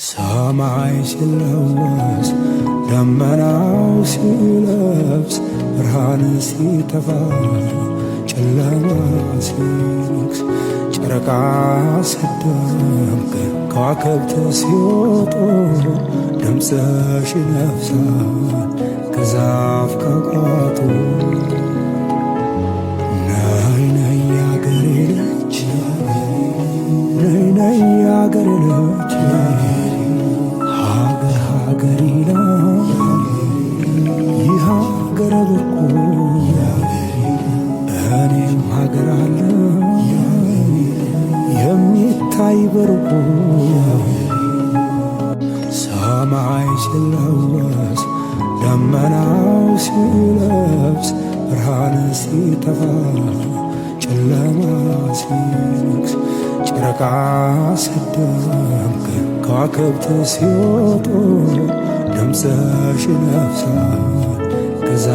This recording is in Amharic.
ሰማይ ሲለወስ ደመናው ሲለብስ ብርሃን ሲጠፋ ጨለማ ሲነግስ ጨረቃ ሲደምቅ ከዋክብት ሲወጡ ድምፅሽ ይነፍሳል ከዛፍ ከቋጡ ነይ ነይ ያገሬ ልጅ ነይ ነይ ያገሬ ልጅ ሀገር ሀገር ይላል ይህ ሀገር ብርቁ እኔም ሀገር አለ የሚታይ በርቁ ሰማይ ሲለወስ ደመናው ሲለብስ ብርሃን ሲጠፋ ጨለማ ሲነግስ ጨረቃ ሲደምቅ ከዋክብት ሲወጡ ድምፅሽ ይነፍሳል ከዛ